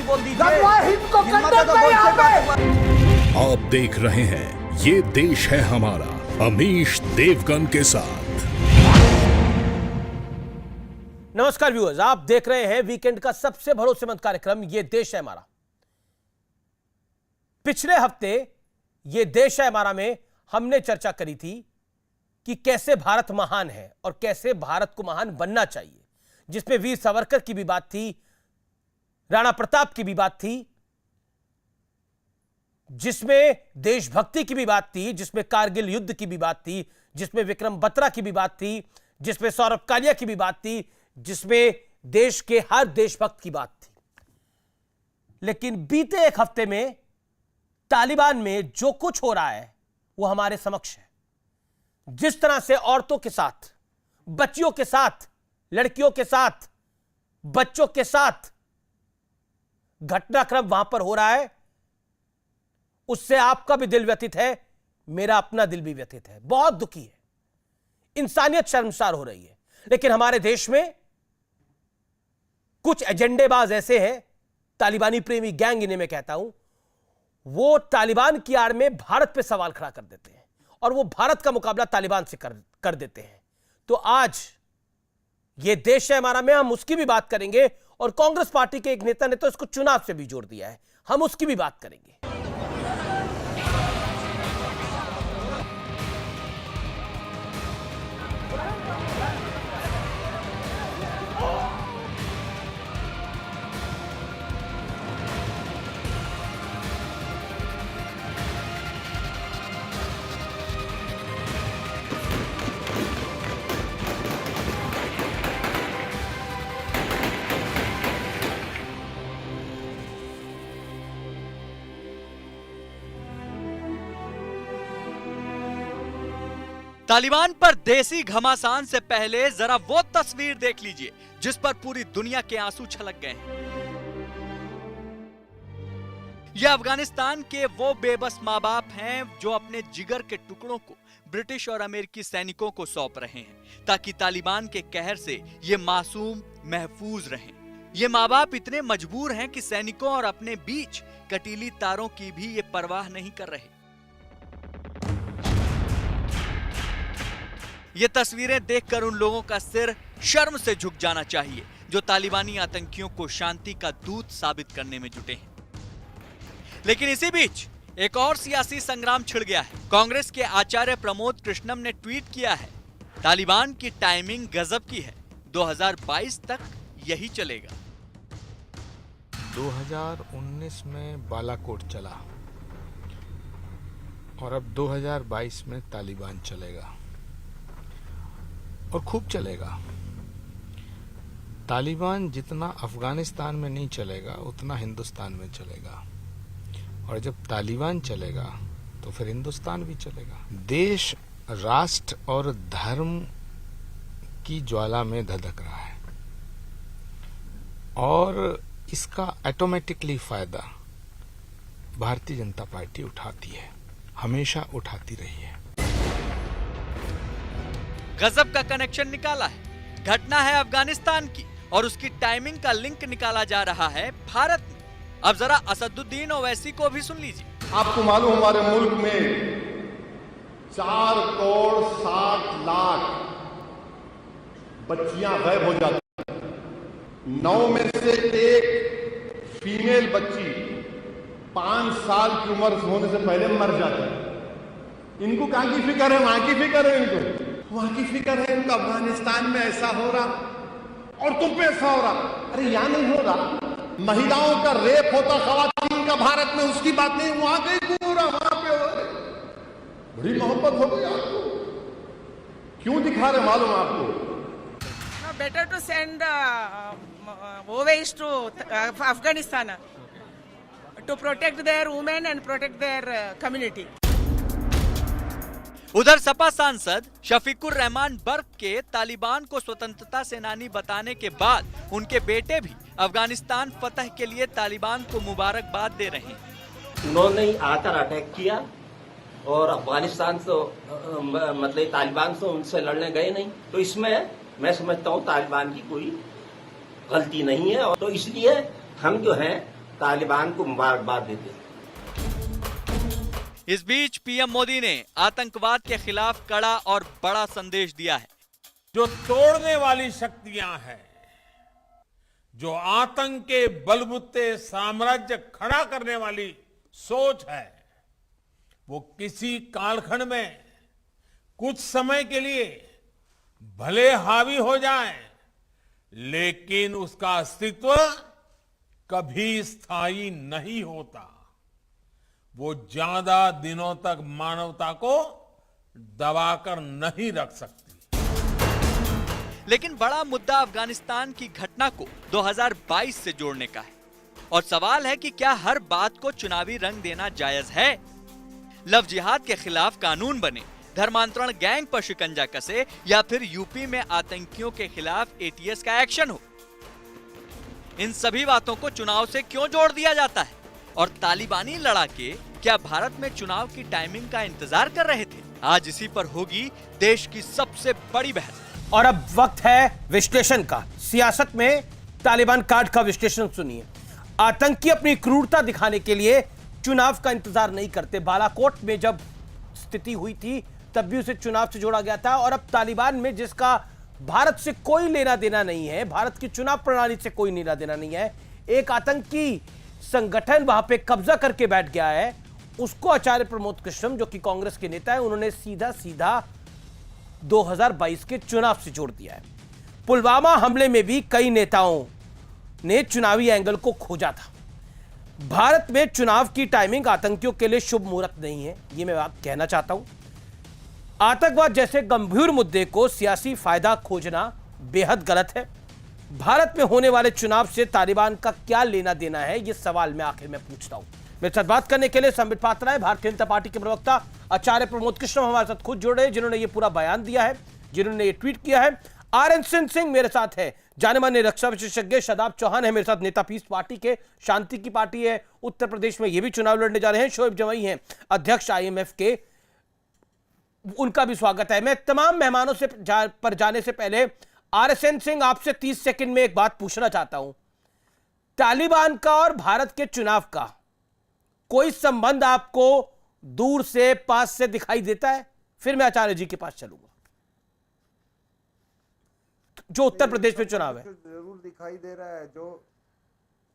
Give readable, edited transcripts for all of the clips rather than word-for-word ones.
भी बोल दीजिए। आप देख रहे हैं ये देश है हमारा, अमीश देवगन के साथ। नमस्कार व्यूअर्स, आप देख रहे हैं वीकेंड का सबसे भरोसेमंद कार्यक्रम ये देश है हमारा। पिछले हफ्ते ये देश है हमारा में हमने चर्चा करी थी कि कैसे भारत महान है और कैसे भारत को महान बनना चाहिए, जिसमें वीर सावरकर की भी बात थी, राणा प्रताप की भी बात थी, जिसमें देशभक्ति की भी बात थी, जिसमें कारगिल युद्ध की भी बात थी, जिसमें विक्रम बत्रा की भी बात थी, जिसमें सौरभ कालिया की भी बात थी, जिसमें देश के हर देशभक्त की बात थी। लेकिन बीते एक हफ्ते में तालिबान में जो कुछ हो रहा है वो हमारे समक्ष है। जिस तरह से औरतों के साथ, बच्चियों के साथ, लड़कियों के साथ, बच्चों के साथ घटनाक्रम वहां पर हो रहा है, उससे आपका भी दिल व्यथित है, मेरा अपना दिल भी व्यथित है, बहुत दुखी है। इंसानियत शर्मसार हो रही है। लेकिन हमारे देश में कुछ एजेंडेबाज ऐसे हैं, तालिबानी प्रेमी गैंग इन्हें मैं कहता हूं, वो तालिबान की आड़ में भारत पे सवाल खड़ा कर देते हैं और वो भारत का मुकाबला तालिबान से कर देते हैं। तो आज ये देश है हमारा में हम उसकी भी बात करेंगे, और कांग्रेस पार्टी के एक नेता ने तो इसको चुनाव से भी जोड़ दिया है, हम उसकी भी बात करेंगे। तालिबान पर देसी घमासान से पहले जरा वो तस्वीर देख लीजिए जिस पर पूरी दुनिया के आंसू छलक गए हैं। यह अफगानिस्तान के वो बेबस माँ बाप हैं जो अपने जिगर के टुकड़ों को ब्रिटिश और अमेरिकी सैनिकों को सौंप रहे हैं ताकि तालिबान के कहर से ये मासूम महफूज रहें। ये माँ बाप इतने मजबूर हैं कि सैनिकों और अपने बीच कटीली तारों की भी ये परवाह नहीं कर रहे। ये तस्वीरें देखकर उन लोगों का सिर शर्म से झुक जाना चाहिए जो तालिबानी आतंकियों को शांति का दूत साबित करने में जुटे हैं। लेकिन इसी बीच एक और सियासी संग्राम छिड़ गया है। कांग्रेस के आचार्य प्रमोद कृष्णम ने ट्वीट किया है, तालिबान की टाइमिंग गजब की है, 2022 तक यही चलेगा। 2019 में बालाकोट चला और अब 2022 में तालिबान चलेगा और खूब चलेगा। तालिबान जितना अफगानिस्तान में नहीं चलेगा उतना हिंदुस्तान में चलेगा, और जब तालिबान चलेगा तो फिर हिंदुस्तान भी चलेगा। देश राष्ट्र और धर्म की ज्वाला में धधक रहा है और इसका ऑटोमेटिकली फायदा भारतीय जनता पार्टी उठाती है, हमेशा उठाती रही है। गजब का कनेक्शन निकाला है। घटना है अफगानिस्तान की और उसकी टाइमिंग का लिंक निकाला जा रहा है भारत में। अब जरा असदुद्दीन ओवैसी को भी सुन लीजिए। आपको मालूम हमारे मुल्क में 4 करोड़ 60 लाख बच्चियां गायब हो जाती हैं। 9 में से एक फीमेल बच्ची 5 साल की उम्र होने से पहले मर जाती है। इनको कहां की फिक्र है? वहां की फिक्र है, इनको वहां की फिक्र है। इनको अफगानिस्तान में ऐसा हो रहा और तुम पे ऐसा हो रहा। अरे यहां नहीं हो रहा, महिलाओं का रेप होता खवातीन का भारत में, उसकी बात नहीं, वहां कहीं हो रहा, वहां पे हो रहा। बड़ी मोहब्बत हो गई आपको, क्यों दिखा रहे मालूम आपको? Better to send OVAs to Afghanistan to protect their women and protect their community. उधर सपा सांसद शफीकुर रहमान बर्क के तालिबान को स्वतंत्रता सेनानी बताने के बाद उनके बेटे भी अफगानिस्तान फतह के लिए तालिबान को मुबारकबाद दे रहे हैं। उन्होंने आकर अटैक किया और अफगानिस्तान से मतलब तालिबान से उनसे लड़ने गए नहीं, तो इसमें मैं समझता हूँ तालिबान की कोई गलती नहीं है। और तो इसलिए हम जो हैं तालिबान को मुबारकबाद देते हैं। इस बीच पीएम मोदी ने आतंकवाद के खिलाफ कड़ा और बड़ा संदेश दिया है। जो तोड़ने वाली शक्तियां हैं, जो आतंक के बलबूते साम्राज्य खड़ा करने वाली सोच है, वो किसी कालखंड में कुछ समय के लिए भले हावी हो जाए, लेकिन उसका अस्तित्व कभी स्थायी नहीं होता। वो ज्यादा दिनों तक मानवता को दबाकर नहीं रख सकती। लेकिन बड़ा मुद्दा अफगानिस्तान की घटना को 2022 से जोड़ने का है और सवाल है कि क्या हर बात को चुनावी रंग देना जायज है? लव जिहाद के खिलाफ कानून बने, धर्मांतरण गैंग पर शिकंजा कसे या फिर यूपी में आतंकियों के खिलाफ एटीएस का एक्शन हो, इन सभी बातों को चुनाव से क्यों जोड़ दिया जाता है? और तालिबानी लड़ाके क्या भारत में चुनाव की टाइमिंग का इंतजार कर रहे थे? आज इसी पर होगी देश की सबसे बड़ी बहस। और अब वक्त है विश्लेषण का। सियासत में तालिबान कार्ड का विश्लेषण सुनिए। आतंकी अपनी क्रूरता दिखाने के लिए चुनाव का इंतजार नहीं करते। बालाकोट में जब स्थिति हुई थी तब भी उसे चुनाव से जोड़ा गया था, और अब तालिबान में जिसका भारत से कोई लेना देना नहीं है, भारत की चुनाव प्रणाली से कोई लेना देना नहीं है, एक आतंकी संगठन वहां पे कब्जा करके बैठ गया है, उसको आचार्य प्रमोद कृष्णम जो कि कांग्रेस के नेता है, उन्होंने सीधा सीधा 2022 के चुनाव से जोड़ दिया है। पुलवामा हमले में भी कई नेताओं ने चुनावी एंगल को खोजा था। भारत में चुनाव की टाइमिंग आतंकियों के लिए शुभ मुहूर्त नहीं है, यह मैं बात कहना चाहता हूं। आतंकवाद जैसे गंभीर मुद्दे को सियासी फायदा खोजना बेहद गलत है। भारत में होने वाले चुनाव से तालिबान का क्या लेना देना है, यह सवाल मैं आखिर में पूछता हूं। मेरे साथ बात करने के लिए संबित पात्रा है, भारतीय जनता पार्टी के प्रवक्ता आचार्य प्रमोद कृष्णम हमारे साथ खुद जुड़ रहे हैं, जिन्होंने ये पूरा बयान दिया है, जिन्होंने ये ट्वीट किया है। आरएन सिंह मेरे साथ है, जाने माने रक्षा विशेषज्ञ शादाब चौहान है मेरे साथ, नेता पीस पार्टी के, शांति की पार्टी है, उत्तर प्रदेश में ये भी चुनाव लड़ने जा रहे हैं। शोएब जवाई हैं अध्यक्ष आईएमएफ के, उनका भी स्वागत है। मैं तमाम मेहमानों से पर जाने से पहले आरएन सिंह आपसे 30 सेकंड में एक बात पूछना चाहता हूं। तालिबान का और भारत के चुनाव का कोई संबंध आपको दूर से पास से दिखाई देता है? फिर मैं आचार्य जी के पास चलूंगा। जो उत्तर प्रदेश में चुनाव है, जरूर दिखाई दे रहा है। जो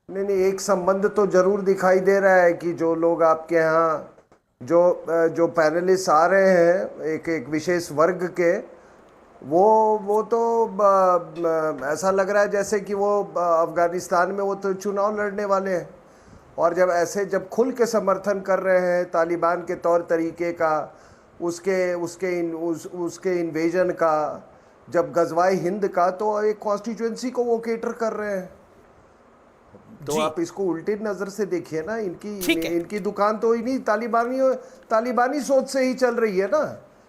नहीं, एक संबंध तो जरूर दिखाई दे रहा है कि जो लोग आपके यहाँ जो पैनलिस्ट आ रहे हैं एक विशेष वर्ग के, वो तो ऐसा लग रहा है जैसे कि वो अफगानिस्तान में वो तो चुनाव लड़ने वाले हैं, और जब खुल के समर्थन कर रहे हैं तालिबान के तौर तरीके का, उसके इन्वेजन का, जब गजवाए हिंद का, तो एक कॉन्स्टिट्यूएंसी को वो केटर कर रहे हैं। तो आप इसको उल्टी नजर से देखिए ना। इनकी दुकान तो इन्हीं तालिबानी सोच से ही चल रही है ना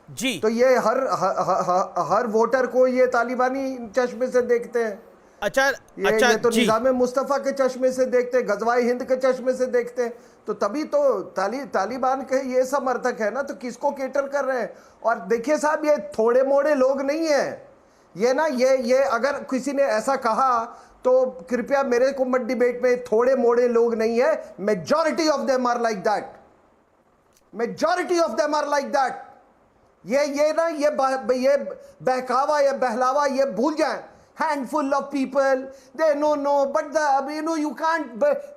जी। तो ये हर वोटर को ये तालिबानी चश्मे से देखते हैं। ये तो निजाम मुस्तफा के चश्मे से देखते हैं, गजवाए हिंद के चश्मे से देखते हैं। तो तभी तो तालिबान के ये समर्थक है ना, तो किसको केटर कर रहे हैं? और देखिए साहब, ये थोड़े मोड़े लोग नहीं है ये ना। ये अगर किसी ने ऐसा कहा तो कृपया मेरे को मत डिबेट में। थोड़े मोड़े लोग नहीं है, majority of them are like that. Majority of them are like that. ये बहकावा या बहलावा ये भूल जाएं। Handful of people, they know, but you can't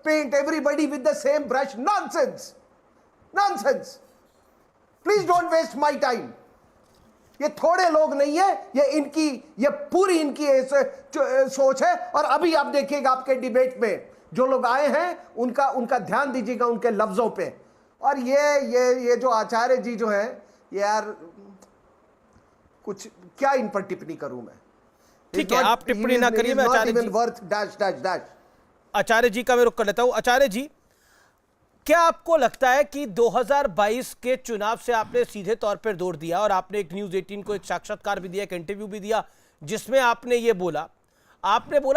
paint everybody with the same brush. Nonsense. Please don't waste my time. ये थोड़े लोग नहीं है, ये पूरी इनकी सोच है। और अभी आप देखिएगा आपके डिबेट में जो लोग आए हैं उनका ध्यान दीजिएगा उनके लफ्जों पे। और ये जो आचार्य जी जो हैं, यार कुछ क्या इन पर टिप्पणी करूं मैं? ठीक है, आप टिप्पणी ना करिए। मैं आचार्य जी का मैं रुख कर लेता हूं। आचार्य जी, क्या आपको लगता है कि 2022 के चुनाव से आपने सीधे तौर पर जोड़ दिया, और आपने एक न्यूज़ 18 को एक साक्षात्कार भी दिया, एक इंटरव्यू भी दिया, जिसमें आपने ये बोला,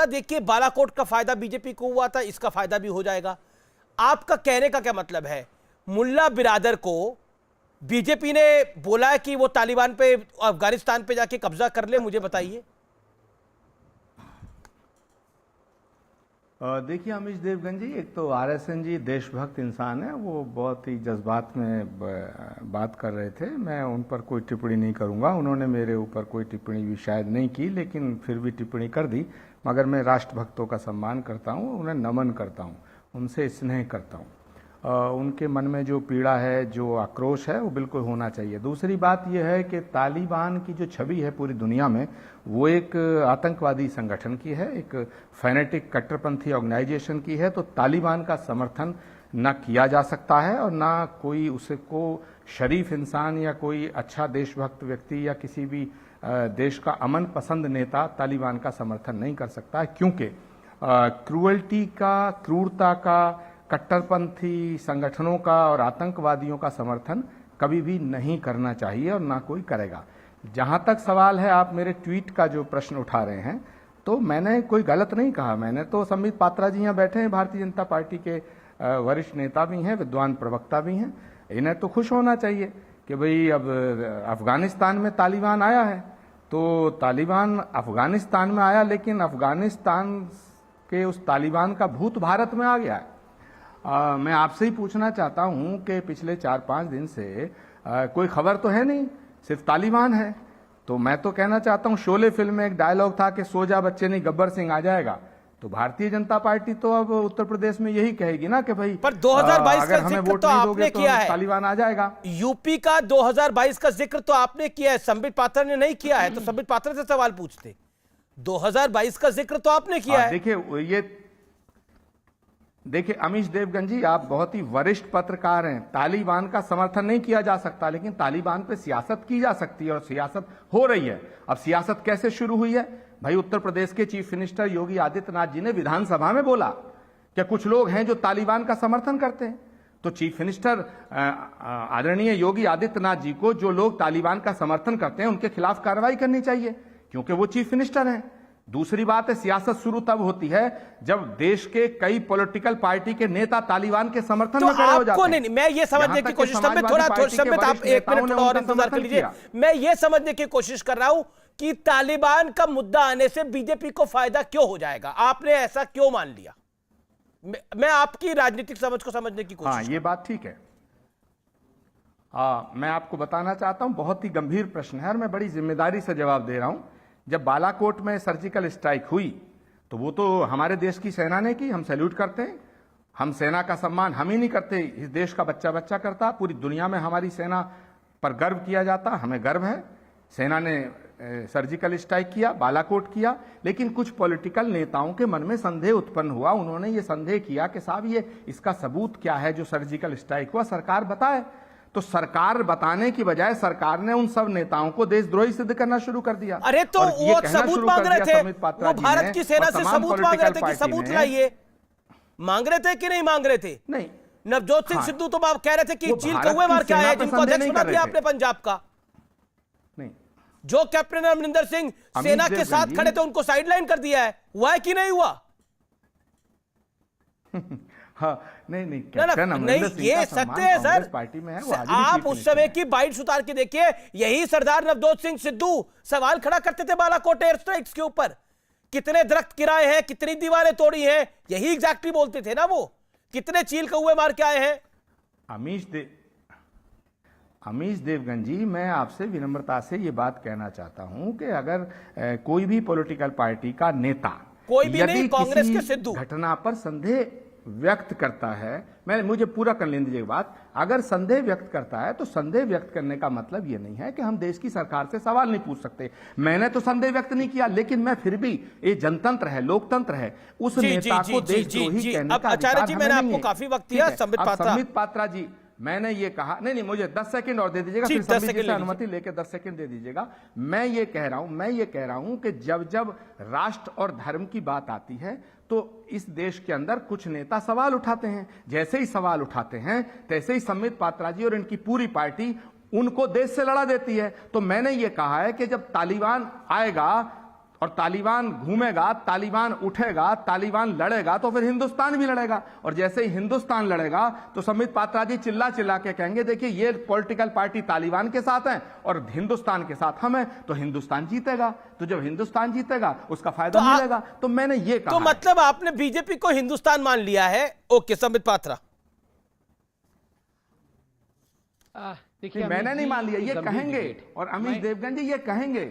देखिए बालाकोट का फायदा बीजेपी को हुआ था, इसका फायदा भी हो जाएगा। आपका कहने का क्या मतलब है? मुल्ला बिरादर को बीजेपी ने बोला है कि वो तालिबान पे, अफगानिस्तान पे जाके कब्जा कर ले, मुझे बताइए। देखिए अमीश देवगन जी, एक तो आरएसएन जी देशभक्त इंसान है, वो बहुत ही जज्बात में बात कर रहे थे। मैं उन पर कोई टिप्पणी नहीं करूंगा, उन्होंने मेरे ऊपर कोई टिप्पणी भी शायद नहीं की, लेकिन फिर भी टिप्पणी कर दी। मगर मैं राष्ट्रभक्तों का सम्मान करता हूँ, उन्हें नमन करता हूँ, उनसे स्नेह करता हूँ। उनके मन में जो पीड़ा है, जो आक्रोश है, वो बिल्कुल होना चाहिए। दूसरी बात यह है कि तालिबान की जो छवि है पूरी दुनिया में, वो एक आतंकवादी संगठन की है, एक फैनेटिक कट्टरपंथी ऑर्गेनाइजेशन की है। तो तालिबान का समर्थन न किया जा सकता है और ना कोई उसको शरीफ इंसान या कोई अच्छा देशभक्त व्यक्ति या किसी भी देश का अमन पसंद नेता तालिबान का समर्थन नहीं कर सकता है, क्योंकि क्रूअल्टी का, क्रूरता का, कट्टरपंथी संगठनों का और आतंकवादियों का समर्थन कभी भी नहीं करना चाहिए और ना कोई करेगा। जहां तक सवाल है आप मेरे ट्वीट का जो प्रश्न उठा रहे हैं, तो मैंने कोई गलत नहीं कहा। मैंने तो संबित पात्रा जी यहाँ बैठे हैं, भारतीय जनता पार्टी के वरिष्ठ नेता भी हैं, विद्वान प्रवक्ता भी हैं। इन्हें तो खुश होना चाहिए कि भाई अब अफगानिस्तान में तालिबान आया है। तो तालिबान अफगानिस्तान में आया, लेकिन अफगानिस्तान के उस तालिबान का भूत भारत में आ गया है। मैं आपसे ही पूछना चाहता हूं कि पिछले 4-5 दिन से कोई खबर तो है नहीं, सिर्फ तालिबान है। तो मैं तो कहना चाहता हूं, शोले फिल्म में एक डायलॉग था कि सो जा बच्चे नहीं गब्बर सिंह आ जाएगा। तो भारतीय जनता पार्टी तो अब उत्तर प्रदेश में यही कहेगी ना कि भाई पर 2022 का हमें जिक्र वोट तो नहीं आपने दोगे तो किया है, तालिबान आ जाएगा। यूपी का 2022 का जिक्र तो आपने किया है, संबित पात्रा ने नहीं किया है। तो संबित पात्रा से सवाल पूछते, 2022 का जिक्र तो आपने किया है। देखिए अमीश देवगन जी, आप बहुत ही वरिष्ठ पत्रकार हैं। तालिबान का समर्थन नहीं किया जा सकता, लेकिन तालिबान पे सियासत की जा सकती है और सियासत हो रही है। अब सियासत कैसे शुरू हुई है भाई? उत्तर प्रदेश के चीफ मिनिस्टर योगी आदित्यनाथ जी ने विधानसभा में बोला कि कुछ लोग हैं जो तालिबान का समर्थन करते हैं। तो चीफ मिनिस्टर आदरणीय योगी आदित्यनाथ जी को जो लोग तालिबान का समर्थन करते हैं उनके खिलाफ कार्रवाई करनी चाहिए, क्योंकि वो चीफ मिनिस्टर हैं। दूसरी बात है, सियासत शुरू तब होती है जब देश के कई पॉलिटिकल पार्टी के नेता तालिबान के समर्थन तो में खड़े हो जाते हैं। नहीं, मैं ये समझने की कोशिश, आप 1 मिनट और इंतजार कर लीजिए। मैं ये समझने की कोशिश कर रहा हूं कि तालिबान का मुद्दा आने से बीजेपी को फायदा क्यों हो जाएगा? आपने ऐसा क्यों मान लिया? मैं आपकी राजनीतिक समझ को समझने की कोशिश। हाँ, ये बात ठीक है। मैं आपको बताना चाहता हूं, बहुत ही गंभीर प्रश्न है और मैं बड़ी जिम्मेदारी से जवाब दे रहा हूं। जब बालाकोट में सर्जिकल स्ट्राइक हुई तो वो तो हमारे देश की सेना ने की, हम सैल्यूट करते हैं। हम सेना का सम्मान हम ही नहीं करते, इस देश का बच्चा बच्चा करता। पूरी दुनिया में हमारी सेना पर गर्व किया जाता, हमें गर्व है। सेना ने सर्जिकल स्ट्राइक किया, बालाकोट किया, लेकिन कुछ पॉलिटिकल नेताओं के मन में संदेह उत्पन्न हुआ। उन्होंने ये संदेह किया कि साहब ये इसका सबूत क्या है जो सर्जिकल स्ट्राइक हुआ, सरकार बताए। तो सरकार बताने की बजाय सरकार ने उन सब नेताओं को देशद्रोही सिद्ध करना शुरू कर दिया। अरे तो वो सबूत मांग रहे थे, वो भारत की सेना से सबूत मांग रहे थे कि सबूत लाइए। मांग रहे थे कि नहीं मांग रहे थे? नहीं। नवजोत सिंह सिद्धू तो आप कह रहे थे कि चील कौवे मार के आए हैं, जिनको अध्यक्ष बना दिया आपने पंजाब का। नहीं, जो कैप्टन अमरिंदर सिंह सेना के साथ खड़े थे उनको साइडलाइन कर दिया है। हुआ है कि नहीं हुआ? हाँ, नहीं, नहीं, ये सत्य है सर। पार्टी में है, आप उस समय की बाइट्स उतार के देखिए, यही सरदार नवजोत सिंह सिद्धू सवाल खड़ा करते थे बालाकोट एयर स्ट्राइक्स के ऊपर। कितने दरख्त गिराए हैं, कितनी दीवारें तोड़ी हैं, यही एग्जैक्टली बोलते थे ना वो। कितने चील कौवे मार के आए हैं। अमीश देवगन जी, मैं आपसे विनम्रता से ये बात कहना चाहता हूं कि अगर कोई भी पॉलिटिकल पार्टी का नेता, कोई भी नहीं, कांग्रेस के सिद्धू, घटना पर संदेह व्यक्त करता है, मुझे पूरा कर लेने दीजिए बात। अगर संदेह व्यक्त करता है तो संदेह व्यक्त करने का मतलब यह नहीं है कि हम देश की सरकार से सवाल नहीं पूछ सकते। मैंने तो संदेह व्यक्त नहीं किया, लेकिन मैं फिर भी, ये जनतंत्र है, लोकतंत्र है, उस नेता को देशद्रोही कहने का आचार्य जी, मैंने आपको काफी वक्त दिया। संबित पात्रा जी, मैंने ये कहा, नहीं, मुझे 10 सेकंड और दे दीजिएगा, फिर संबित जी से अनुमति लेकर 10 सेकंड दे दीजिएगा। मैं ये कह रहा हूं कि जब जब राष्ट्र और धर्म की बात आती है तो इस देश के अंदर कुछ नेता सवाल उठाते हैं। जैसे ही सवाल उठाते हैं तैसे ही संबित पात्रा जी और इनकी पूरी पार्टी उनको देश से लड़ा देती है। तो मैंने ये कहा है कि जब तालिबान आएगा और तालिबान घूमेगा, तालिबान उठेगा, तालिबान लड़ेगा तो फिर हिंदुस्तान भी लड़ेगा। और जैसे ही हिंदुस्तान लड़ेगा तो संबित पात्रा जी चिल्ला चिल्ला के कहेंगे देखिए ये पॉलिटिकल पार्टी तालिबान के साथ है और हिंदुस्तान के साथ हम हैं, तो हिंदुस्तान जीतेगा। तो जब हिंदुस्तान जीतेगा उसका फायदा मिलेगा। तो मैंने ये कहा। तो मतलब आपने बीजेपी को हिंदुस्तान मान लिया है। ओके संबित पात्रा। देखिए मैंने नहीं मान लिया, ये कहेंगे और अमीश देवगन जी ये कहेंगे।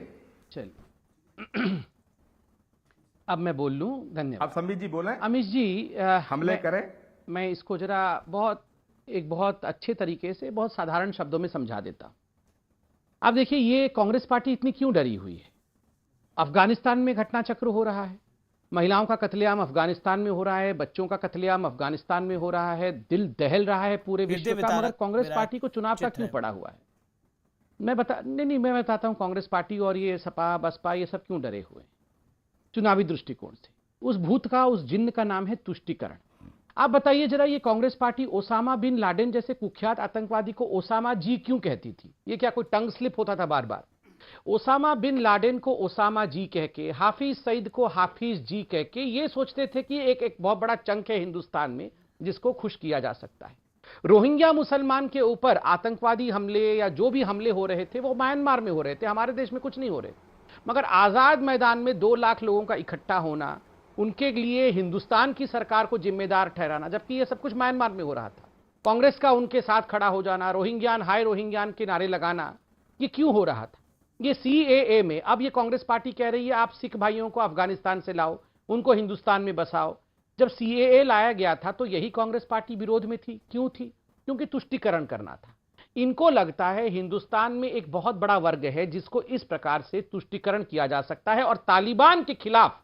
चलिए अब मैं बोल लूं। धन्यवाद। अब संबित जी बोलें। अमीश जी हमले करें। मैं इसको जरा बहुत अच्छे तरीके से बहुत साधारण शब्दों में समझा देता हूं। अब देखिए ये कांग्रेस पार्टी इतनी क्यों डरी हुई है? अफगानिस्तान में घटना चक्र हो रहा है, महिलाओं का कत्लेआम अफगानिस्तान में हो रहा है, बच्चों का कत्लेआम अफगानिस्तान में हो रहा है, दिल दहल रहा है पूरे विश्व का, मगर कांग्रेस पार्टी को चुनाव का क्यों पड़ा हुआ है? मैं बताता हूं कांग्रेस पार्टी और ये सपा बसपा ये सब क्यों डरे हुए हैं चुनावी दृष्टिकोण से। उस भूत का, उस जिन्न का नाम है तुष्टीकरण। आप बताइए जरा, ये Congress party Osama bin Laden जैसे कुख्यात आतंकवादी को ओसामा जी क्यों कहती थी? ये क्या कोई टंग स्लिप होता था बार बार? ओसामा बिन लादेन को ओसामा जी कह के, हाफिज सईद को हाफिज जी कह के ये सोचते थे कि एक बहुत बड़ा चंक है हिंदुस्तान में जिसको खुश किया जा सकता है। रोहिंग्या मुसलमान के ऊपर आतंकवादी हमले या जो भी हमले हो रहे थे वो म्यांमार में हो रहे थे, हमारे देश में कुछ नहीं हो रहे। मगर आजाद मैदान में 2 लाख लोगों का इकट्ठा होना, उनके लिए हिंदुस्तान की सरकार को जिम्मेदार ठहराना, जबकि ये सब कुछ म्यांमार में हो रहा था। कांग्रेस का उनके साथ खड़ा हो जाना, रोहिंग्यान हाय रोहिंग्यान के नारे लगाना, ये क्यों हो रहा था? ये सीएए में अब ये कांग्रेस पार्टी कह रही है आप सिख भाइयों को अफगानिस्तान से लाओ, उनको हिंदुस्तान में बसाओ। जब सीएए लाया गया था तो यही कांग्रेस पार्टी विरोध में थी। क्यों थी? क्योंकि तुष्टीकरण करना था। इनको लगता है हिंदुस्तान में एक बहुत बड़ा वर्ग है जिसको इस प्रकार से तुष्टीकरण किया जा सकता है, और तालिबान के खिलाफ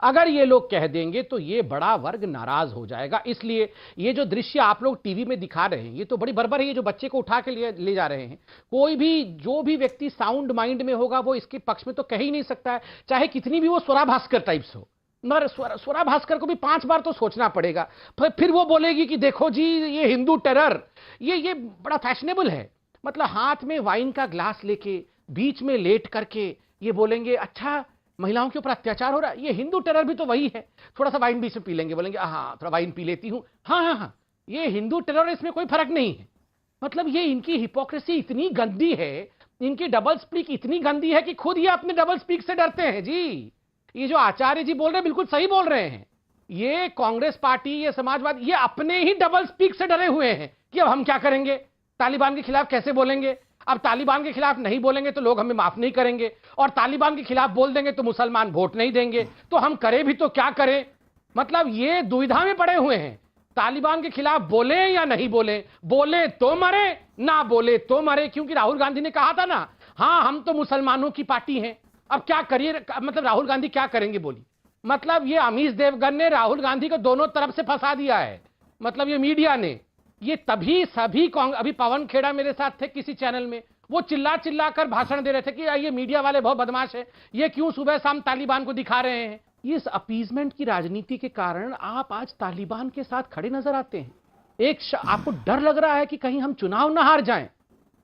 अगर ये लोग कह देंगे तो ये बड़ा वर्ग नाराज हो जाएगा। इसलिए ये जो दृश्य आप लोग टीवी में दिखा रहे हैं ये तो बड़ी बर्बर है। ये जो बच्चे को उठा के ले जा रहे हैं, कोई भी जो भी व्यक्ति साउंड माइंड में होगा वो इसके पक्ष में तो कह ही नहीं सकता है, चाहे कितनी भी वो स्वरा भास्कर टाइप्स हो। मगर स्वरा भास्कर को भी 5 बार तो सोचना पड़ेगा। फिर वो बोलेगी कि देखो जी ये हिंदू टेरर, ये बड़ा फैशनेबल है। मतलब हाथ में वाइन का ग्लास लेके बीच में लेट करके ये बोलेंगे अच्छा महिलाओं के ऊपर अत्याचार हो रहा है, ये हिंदू टेरर भी तो वही है। थोड़ा सा वाइन बीच में पी लेंगे, बोलेंगे हाँ थोड़ा वाइन पी लेती हूं, हाँ ये हिंदू टेरर, इसमें कोई फर्क नहीं है। मतलब ये इनकी हिपोक्रेसी इतनी गंदी है, इनकी डबल स्पीक इतनी गंदी है कि खुद ये अपने डबल स्पीक से डरते हैं जी। ये जो आचार्य जी बोल रहे हैं बिल्कुल सही बोल रहे हैं। ये कांग्रेस पार्टी, ये समाजवाद, ये अपने ही डबल स्पीक से डरे हुए हैं कि अब हम क्या करेंगे, तालिबान के खिलाफ कैसे बोलेंगे। अब तालिबान के खिलाफ नहीं बोलेंगे तो लोग हमें माफ नहीं करेंगे, और तालिबान के खिलाफ बोल देंगे तो मुसलमान वोट नहीं देंगे, तो हम करें भी तो क्या करें। मतलब ये दुविधा में पड़े हुए हैं, तालिबान के खिलाफ बोले या नहीं बोले, बोले तो मरे ना बोले तो मरे। क्योंकि राहुल गांधी ने कहा था ना, हाँ हम तो मुसलमानों की पार्टी हैं, अब क्या करिए। मतलब राहुल गांधी क्या करेंगे बोली। मतलब ये अमीश देवगन ने राहुल गांधी को दोनों तरफ से फंसा दिया है। मतलब ये मीडिया ने, ये तभी सभी अभी पवन खेड़ा मेरे साथ थे किसी चैनल में, वो चिल्ला चिल्ला कर भाषण दे रहे थे कि ये मीडिया वाले बहुत बदमाश है, ये क्यों सुबह शाम तालिबान को दिखा रहे हैं। इस अपीजमेंट की राजनीति के कारण आप आज तालिबान के साथ खड़े नजर आते हैं। आपको डर लग रहा है कि कहीं हम चुनाव ना हार जाएं।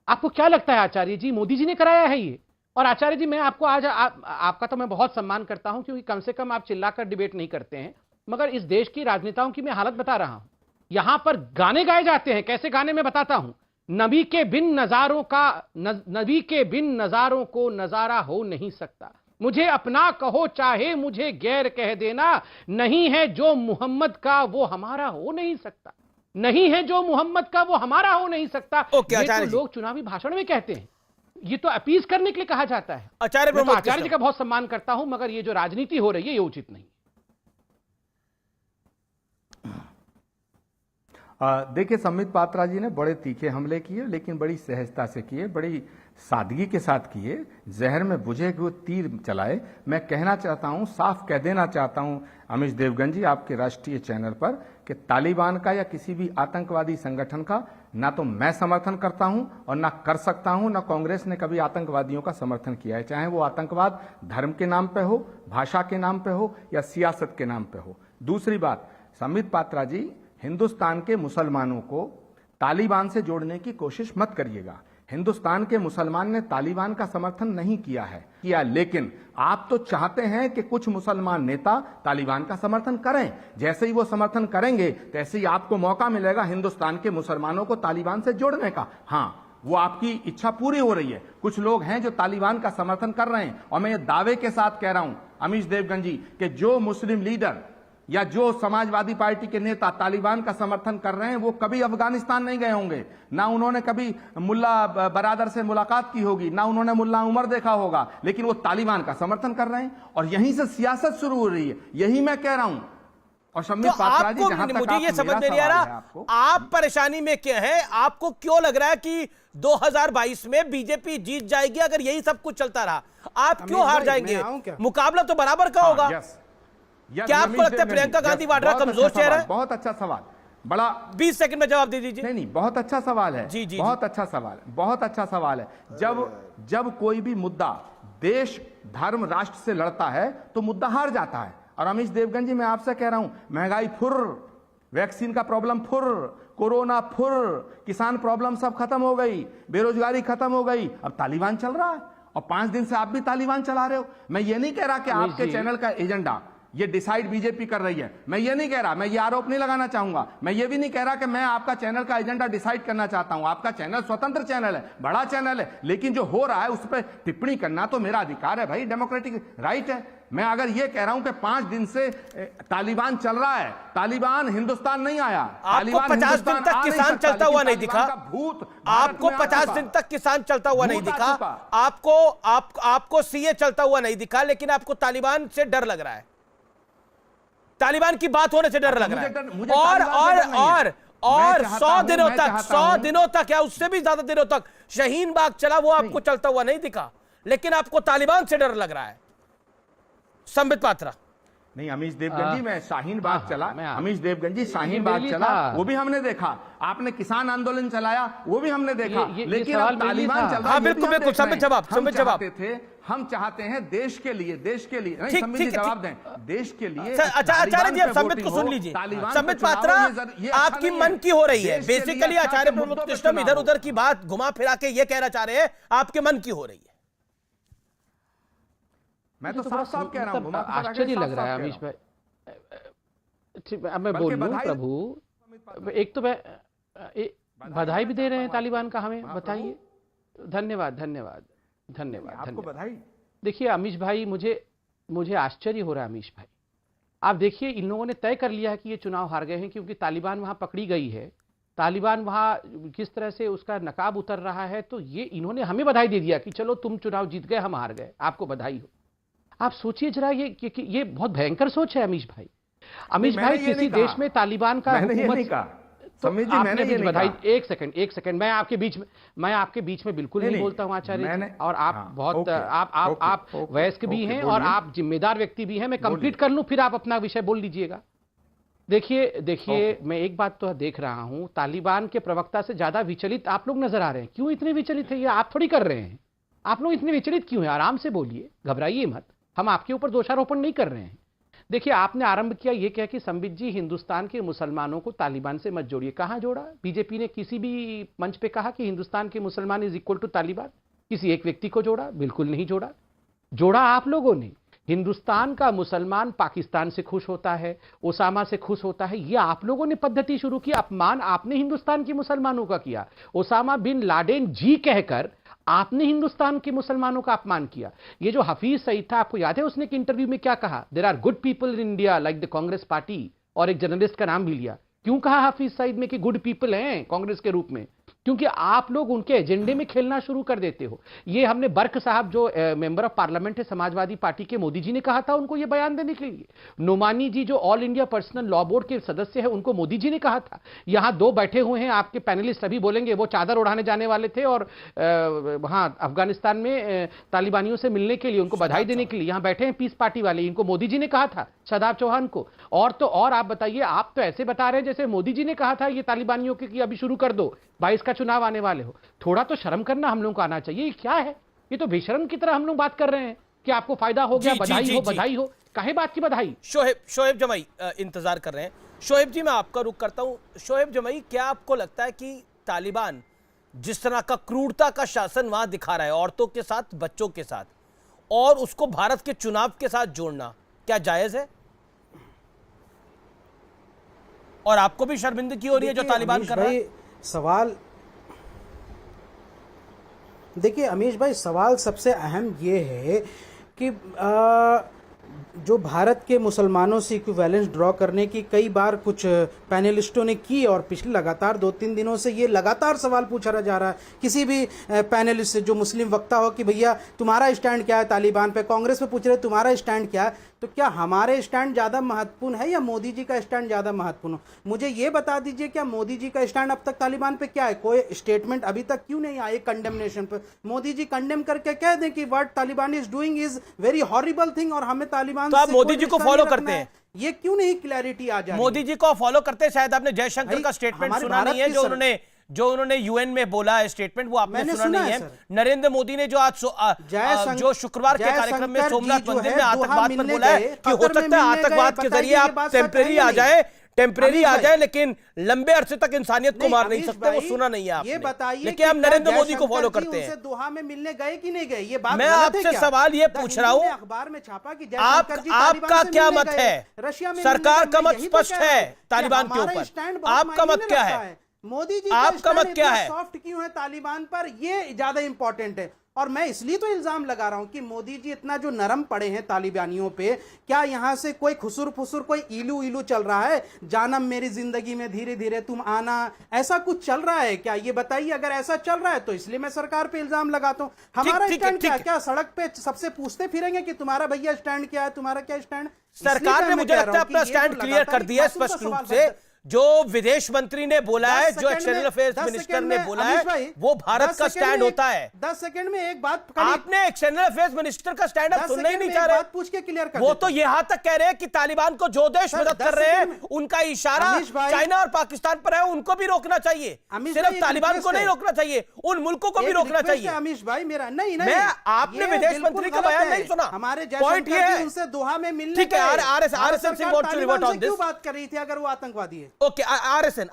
आपको क्या लगता है आचार्य जी, मोदी जी ने कराया है ये? और आचार्य जी मैं आपको आज आपका तो मैं बहुत सम्मान करता हूं, क्योंकि कम से कम आप चिल्लाकर डिबेट नहीं करते हैं, मगर इस देश की राजनेताओं की मैं हालत बता रहा हूं। यहां पर गाने गाए जाते हैं, कैसे गाने में बताता हूं। नबी के बिन नजारों को नजारा हो नहीं सकता, मुझे अपना कहो चाहे मुझे गैर कह देना, नहीं है जो मोहम्मद का वो हमारा हो नहीं सकता, नहीं है जो मोहम्मद का वो हमारा हो नहीं सकता। ये तो लोग चुनावी भाषण में कहते हैं, ये तो अपीज करने के लिए कहा जाता है। आचार्य जी का बहुत सम्मान करता हूं, मगर ये जो राजनीति हो रही है ये उचित नहीं। देखिए संबित पात्रा जी ने बड़े तीखे हमले किए, लेकिन बड़ी सहजता से किए, बड़ी सादगी के साथ किए, जहर में बुझे हुए तीर चलाए। मैं कहना चाहता हूं, साफ कह देना चाहता हूं अमीश देवगन जी आपके राष्ट्रीय चैनल पर, कि तालिबान का या किसी भी आतंकवादी संगठन का ना तो मैं समर्थन करता हूं और ना कर सकता हूं, ना कांग्रेस ने कभी आतंकवादियों का समर्थन किया है, चाहे वो आतंकवाद धर्म के नाम पे हो, भाषा के नाम पे हो या सियासत के नाम पे हो। दूसरी बात, संबित पात्रा जी हिंदुस्तान के मुसलमानों को तालिबान से जोड़ने की कोशिश मत करिएगा। हिंदुस्तान के मुसलमान ने तालिबान का समर्थन नहीं किया, लेकिन आप तो चाहते हैं कि कुछ मुसलमान नेता तालिबान का समर्थन करें। जैसे ही वो समर्थन करेंगे तैसे ही आपको मौका मिलेगा हिंदुस्तान के मुसलमानों को तालिबान से जोड़ने का। हाँ, वो आपकी इच्छा पूरी हो रही है। कुछ लोग हैं जो तालिबान का समर्थन कर रहे हैं, और मैं ये दावे के साथ कह रहा हूं अमीश देवगन जी कि जो मुस्लिम लीडर या जो समाजवादी पार्टी के नेता तालिबान का समर्थन कर रहे हैं वो कभी अफगानिस्तान नहीं गए होंगे, ना उन्होंने कभी मुल्ला बरादर से मुलाकात की होगी, ना उन्होंने मुल्ला उमर देखा होगा, लेकिन वो तालिबान का समर्थन कर रहे हैं और यहीं से सियासत शुरू हो रही है। यही मैं कह रहा हूं। और तो आपको, मुझे ये समझ में नहीं आ रहा, आप परेशानी में क्या है? आपको क्यों लग रहा है कि 2022 में बीजेपी जीत जाएगी अगर यही सब कुछ चलता रहा? आप क्यों हार जाएंगे? मुकाबला तो बराबर का होगा। क्या आपको लगता है प्रियंका गांधी वाड्रा कमजोर चेहरा है? बहुत अच्छा सवाल, बड़ा 20 सेकंड में जवाब दे दीजिए। नहीं, बहुत अच्छा सवाल है। जी, बहुत अच्छा सवाल, बहुत अच्छा सवाल है। जब कोई भी मुद्दा देश, धर्म, राष्ट्र से लड़ता है तो मुद्दा हार जाता है। और अमीश देवगन जी, मैं आपसे कह रहा हूं, महंगाई फुर, वैक्सीन का प्रॉब्लम फुर, कोरोना फुर, किसान प्रॉब्लम सब खत्म हो गई, बेरोजगारी खत्म हो गई, अब तालिबान चल रहा है और 5 दिन से आप भी तालिबान चला रहे हो। मैं ये नहीं कह रहा कि आपके चैनल का एजेंडा ये डिसाइड बीजेपी कर रही है, मैं ये नहीं कह रहा, मैं ये आरोप नहीं लगाना चाहूंगा। मैं ये भी नहीं कह रहा कि मैं आपका चैनल का एजेंडा डिसाइड करना चाहता हूं। आपका चैनल स्वतंत्र चैनल है, बड़ा चैनल है, लेकिन जो हो रहा है उस पर टिप्पणी करना तो मेरा अधिकार है भाई, डेमोक्रेटिक राइट है। मैं अगर ये कह रहा हूं कि 5 दिन से तालिबान चल रहा है, तालिबान हिंदुस्तान नहीं आया। आपको 50 दिन तक किसान चलता हुआ नहीं दिखा? आपको 50 दिन तक किसान चलता हुआ नहीं दिखा? आपको सीए चलता हुआ नहीं दिखा, लेकिन आपको तालिबान से डर लग रहा है, तालिबान की बात होने से डर लग रहा है। और 100 दिनों तक या उससे भी ज्यादा दिनों तक शाहीन बाग चला, वो आपको चलता हुआ नहीं दिखा, लेकिन आपको तालिबान से डर लग रहा है। संबित पात्रा। नहीं, अमीश देवगन जी, मैं शाहीन बाग चला, अमीश देवगन जी शाहीन बाग चला, वो भी हमने देखा। आपने किसान आंदोलन चलाया, वो भी हमने देखा, लेकिन अब तालिबान चल रहा है। बिल्कुल बिल्कुल, संबित जवाब। हम चाहते हैं देश के लिए नहीं, संबित जी जवाब दें, देश के लिए। अच्छा आचार्य जी, अब संबित को सुन लीजिए। संबित पात्रा, आपकी मन की हो रही है बेसिकली, आचार्य प्रमोद कृष्णम इधर उधर की बात घुमा फिरा के ये कहना चाह रहे हैं आपके मन की हो रही है। मैं तो साफ कह रहा हूं, आश्चर्य लग रहा है अमीश भाई। अब मैं बोल लूं प्रभु, एक तो मैं बधाई भी दे रहे हैं तालिबान का, हमें बताइए। धन्यवाद। आपको बधाई। देखिए अमीश भाई, मुझे आश्चर्य हो रहा है अमीश भाई। आप देखिए, इन लोगों ने तय कर लिया है कि ये चुनाव हार गए हैं, क्योंकि तालिबान वहां पकड़ी गई है, तालिबान वहां किस तरह से उसका नकाब उतर रहा है, तो ये इन्होंने हमें बधाई दे दिया कि चलो तुम चुनाव जीत गए, हम हार गए, आपको बधाई हो। आप सोचिए जरा, ये बहुत भयंकर सोच है अमीश भाई। अमीश भाई, किसी देश में तालिबान का हुकूमत, तो आपने भी बधाई। एक सेकंड, मैं आपके बीच में बिल्कुल नहीं बोलता हूं आचार्य, और आप बहुत आप वयस्क भी हैं और आप जिम्मेदार व्यक्ति भी हैं। मैं कंप्लीट कर लूं, फिर आप अपना विषय बोल लीजिएगा। देखिए, मैं एक बात तो देख रहा हूं, तालिबान के प्रवक्ता से ज्यादा विचलित आप लोग नजर आ रहे हैं। क्यों इतने विचलित है? ये आप थोड़ी कर रहे हैं। आप लोग इतने विचलित क्यों हैं? आराम से बोलिए, घबराइए मत, हम आपके ऊपर दोषारोपण नहीं कर रहे हैं। देखिए, आपने आरंभ किया ये कह कि संबित जी हिंदुस्तान के मुसलमानों को तालिबान से मत जोड़िए। कहां जोड़ा? बीजेपी ने किसी भी मंच पे कहा कि हिंदुस्तान के मुसलमान इज इक्वल टू तालिबान? किसी एक व्यक्ति को जोड़ा? बिल्कुल नहीं जोड़ा। जोड़ा आप लोगों ने। हिंदुस्तान का मुसलमान पाकिस्तान से खुश होता है, ओसामा से खुश होता है, ये आप लोगों ने पद्धति शुरू की। अपमान आपने हिंदुस्तान के मुसलमानों का किया। ओसामा बिन लाडेन जी कहकर आपने हिंदुस्तान के मुसलमानों का अपमान किया। ये जो हफीज सईद था, आपको याद है उसने एक इंटरव्यू में क्या कहा? There are good people in India like the Congress party, और एक जर्नलिस्ट का नाम भी लिया। क्यों कहा हफीज सईद में कि गुड पीपल हैं कांग्रेस के रूप में? क्योंकि आप लोग उनके एजेंडे में खेलना शुरू कर देते हो। ये हमने बर्क साहब जो मेंबर ऑफ पार्लियामेंट है समाजवादी पार्टी के, मोदी जी ने कहा था उनको ये बयान देने के लिए। नोमानी जी जो all India personal law board के सदस्य है, उनको मोदी जी ने कहा था। यहां 2 बैठे हुए हैं आपके पैनलिस्ट, सभी बोलेंगे, वो चादर उड़ाने जाने वाले थे और वहां अफगानिस्तान में तालिबानियों से मिलने के लिए, उनको बधाई देने के लिए यहां बैठे हैं पीस पार्टी वाले। इनको मोदी जी ने कहा था, शादाब चौहान को। और तो और आप बताइए, आप तो ऐसे बता रहे हैं जैसे मोदी जी ने कहा था ये तालिबानियों के कि अभी शुरू कर दो, 22 का चुनाव आने वाले हो। थोड़ा तो शर्म करना हम लोगों को आना चाहिए। ये क्या है? ये तो बेशर्म की तरह हम लोग बात कर रहे हैं कि आपको फायदा हो गया, बधाई हो। काहे बात की बधाई? शोएब जमाई इंतजार कर रहे हैं। शोएब जी, मैं आपका रुख करता हूं। शोएब जमाई, क्या आपको लगता है कि तालिबान जिस तरह का क्रूरता का शासन वहां दिखा रहा है औरतों के साथ, बच्चों के साथ, और उसको भारत के चुनाव के साथ जोड़ना क्या जायज है? और आपको भी शर्मिंदगी हो रही है जो तालिबान कर रहा है? सवाल देखिए अमीश भाई, सवाल सबसे अहम ये है कि जो भारत के मुसलमानों से इक्विवेलेंस ड्रॉ करने की कई बार कुछ पैनलिस्टों ने की, और पिछले लगातार 2-3 दिनों से ये लगातार सवाल पूछा जा रहा है किसी भी पैनलिस्ट से जो मुस्लिम वक्ता हो कि भैया तुम्हारा स्टैंड क्या है तालिबान पे। कांग्रेस पे पूछ रहे तुम्हारा स्टैंड क्या है, तो क्या हमारे स्टैंड ज़्यादा महत्वपूर्ण है या मोदी जी का स्टैंड ज़्यादा महत्वपूर्ण हो? मुझे ये बता दीजिए क्या मोदी जी का स्टैंड अब तक तालिबान पे क्या है? कोई स्टेटमेंट अभी तक क्यों नहीं आए कंडेमनेशन पे? मोदी जी कंडेम करके कह दें कि what Taliban is doing is very horrible thing और हमें तालिबान तो आप मोदी जी को फॉलो करते हैं? ये क्यों नहीं क्लैरिटी आ जाए? मोदी जी को फॉलो करते हैं। शायद आपने जयशंकर का स्टेटमेंट सुना नहीं है, जो उन्होंने यूएन में बोला है स्टेटमेंट, वो आपने सुना नहीं है। नरेंद्र मोदी ने जो आज जो शुक्रवार के कार्यक्रम में सोमनाथ मंदिर में आतंकवाद पर बोला है कि हो सकता है आतंकवाद के जरिए आप टेम्परेरी आ जाए लेकिन लंबे अरसे तक इंसानियत को मार नहीं सकते, वो सुना नहीं है आपने। ये बताइए, लेकिन हम नरेंद्र मोदी को फॉलो करते हैं। दोहा में मिलने गए कि नहीं गए? ये बात मैं आपसे सवाल ये पूछ रहा हूँ, अखबार में छापा कि आपका क्या मत है? सरकार का मत स्पष्ट है तालिबान के ऊपर, आपका मत क्या है? मोदी जी आपका मत क्या है? सॉफ्ट क्यों है तालिबान पर, ये ज्यादा इंपॉर्टेंट है। और मैं इसलिए तो इल्जाम लगा रहा हूं कि मोदी जी इतना जो नरम पड़े हैं तालिबानियों पे, क्या यहां से कोई खुसुर फुसुर, कोई इलू चल रहा है? जानम मेरी जिंदगी में धीरे धीरे तुम आना, ऐसा कुछ चल रहा है क्या? ये बताइए। अगर ऐसा चल रहा है तो इसलिए मैं सरकार पे इल्जाम लगाता हूं। हमारा स्टैंड क्या? क्या सड़क पे सबसे पूछते फिरेंगे कि तुम्हारा भैया स्टैंड क्या है, तुम्हारा क्या स्टैंड? सरकार ने मुझे लगता है अपना स्टैंड क्लियर कर दिया स्पष्ट रूप से। जो विदेश मंत्री ने बोला है, जो एक्सटर्नल अफेयर्स मिनिस्टर ने बोला है, वो भारत का स्टैंड होता है। 10 सेकंड में एक बात आपने एक्सटर्नल अफेयर्स मिनिस्टर का स्टैंड अप सुनना ही नहीं चाह रहे। पूछ के क्लियर कर वो तो यहां तक कह रहे हैं कि तालिबान को जो देश मदद कर रहे हैं उनका इशारा चाइना और पाकिस्तान पर है, उनको भी रोकना चाहिए। सिर्फ तालिबान को नहीं रोकना चाहिए, उन मुल्कों को भी रोकना चाहिए। अमीश भाई मेरा नहीं, मैं आपने विदेश मंत्री का बयान नहीं सुना। हमारे पॉइंट ये है उनसे दोहा में मिलने ठीक है। RSS Singh wants to revert on this. क्यों बात कर रही थी अगर वो आतंकवादी है? ओके, आरएसएन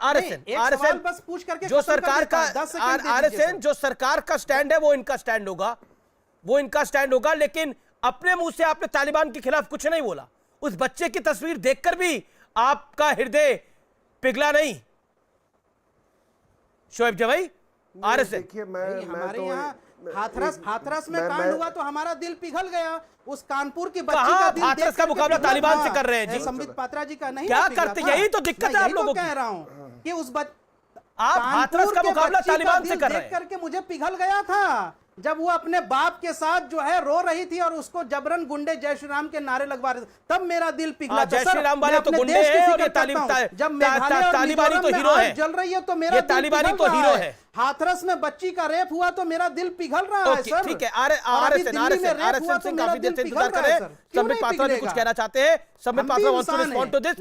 बस पूछ करके जो सरकार का आरएसएन जो सरकार का स्टैंड है वो इनका स्टैंड होगा, लेकिन अपने मुंह से आपने तालिबान के खिलाफ कुछ नहीं बोला। उस बच्चे की तस्वीर देखकर भी आपका हृदय पिघला नहीं? शोएब जवाई, आरएसएन देखिए हमारे यहाँ हाथरस में कांड हुआ तो हमारा दिल पिघल गया। उस कानपुर की बच्ची का दिल हाथरस का मुकाबला तालिबान से कर रहे हैं जी। संबित पात्रा जी का नहीं क्या करते? यही तो दिक्कत है आप लोगों की। कह रहा हूं कि उस आप हाथरस का मुकाबला तालिबान से कर रहे हैं। करके मुझे पिघल गया था जब वो अपने बाप के साथ जो है रो रही थी और उसको जबरन गुंडे जय श्री राम के नारे लगवा रहे थे, तब मेरा दिल पिघला। जय श्री राम वाले तो गुंडे हैं और ये तालिबानी तो हीरो है। जल रही है तो मेरा तालिबानी तो हीरो है। हाथरस में बच्ची का रेप हुआ तो मेरा दिल पिघल रहा है सर। ठीक है, आरएसएन सिंह काफी देर से इंतजार कर रहे हैं। संबित पात्रा जी कुछ कहना चाहते हैं। Sambit Patra wants to respond to this.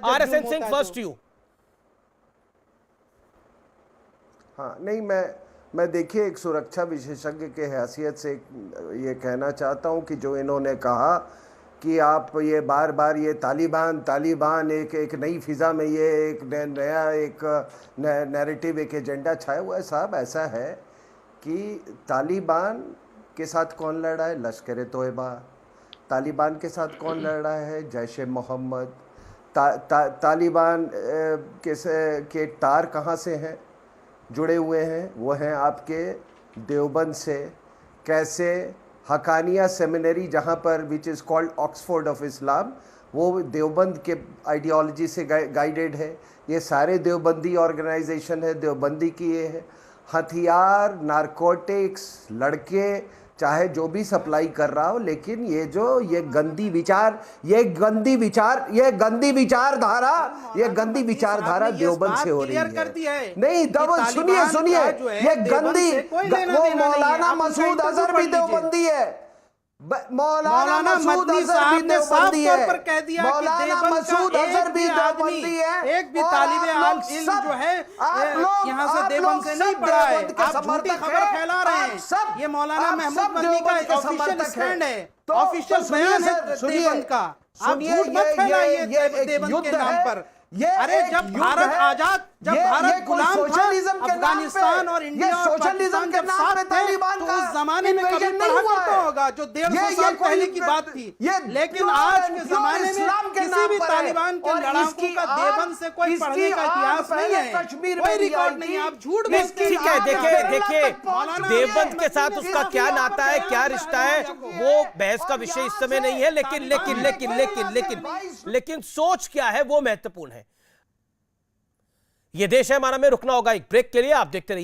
आरएसएन फर्स्ट यू। हाँ नहीं, मैं देखिए एक सुरक्षा विशेषज्ञ के हैसियत से ये कहना चाहता हूँ कि जो इन्होंने कहा कि आप ये बार बार ये तालिबान एक नई फिज़ा में ये एक नया एक नैरेटिव, एक एजेंडा छाया हुआ है। साहब ऐसा है कि तालिबान के साथ कौन लड़ रहा है? लश्कर तोयबा। तालिबान के साथ कौन लड़ रहा है? जैश ए मोहम्मद। तालिबान के तार कहाँ से हैं जुड़े हुए हैं? वो हैं आपके देवबंद से। कैसे हकानिया सेमिनरी, जहाँ पर which is called Oxford of Islam, वो देवबंद के आइडियोलॉजी से गाइडेड है। ये सारे देवबंदी ऑर्गेनाइजेशन है, देवबंदी की ये है। हथियार, नारकोटिक्स, लड़के, चाहे जो भी सप्लाई कर रहा हो, लेकिन ये गंदी विचारधारा देवबंद से हो रही है। नहीं, सुनिए, ये गंदी, वो मौलाना मसूद अजहर भी देवबंदी है। मौलाना मसूद अजहर भी देवबंदी है। मौलाना मसूद अजहर भी देवबंदी है। एक भी तालिबे इल्म जो है यहाँ से देवबंद से नहीं पढ़ा है। आप झूठी खबर फैला रहे हैं। ये मौलाना महमूद मदनी का ऑफिशियल स्टैंड है, ऑफिशियल बयान है देवबंद का। आप झूठ मत फैलाइए देवबंद के नाम पर। ये अरे एक जब युग भारत है, आजाद, जब भारत कोई गुलाम था, सोशलिज्म के नाम अफगानिस्तान पे, और इंडिया ये और सोशलिज्म पाकिस्तान के जब नाम साथ पे थे, तालिबान तो का उस जमाने में कभी invasion पढ़ा नहीं हुआ करता है। होगा जो 150 ये साल कोई- पहले की बात थी। ये लेकिन pure आज and के pure जमाने में इस्लाम के किसी नाम भी पर है। तालिबान के और लड़ाकों इसकी का आग- देवबंद से कोई इसकी पढ़ने का आग इतिहास नहीं पहले है, कश्मीर में कोई भी रिकॉर्ड आई नहीं है, थी। आप झूठ इसकी बोलते हैं। ठीक है, आग देखिए केरला देखिए तक पहुंच चुकी देवबंद के है। साथ उसका क्या नाता है, क्या रिश्ता है, वो बहस का विषय इस समय नहीं है। लेकिन सोच क्या है वो महत्वपूर्ण है। यह देश है हमारा में रुकना होगा एक ब्रेक के लिए। आप देखते रहिए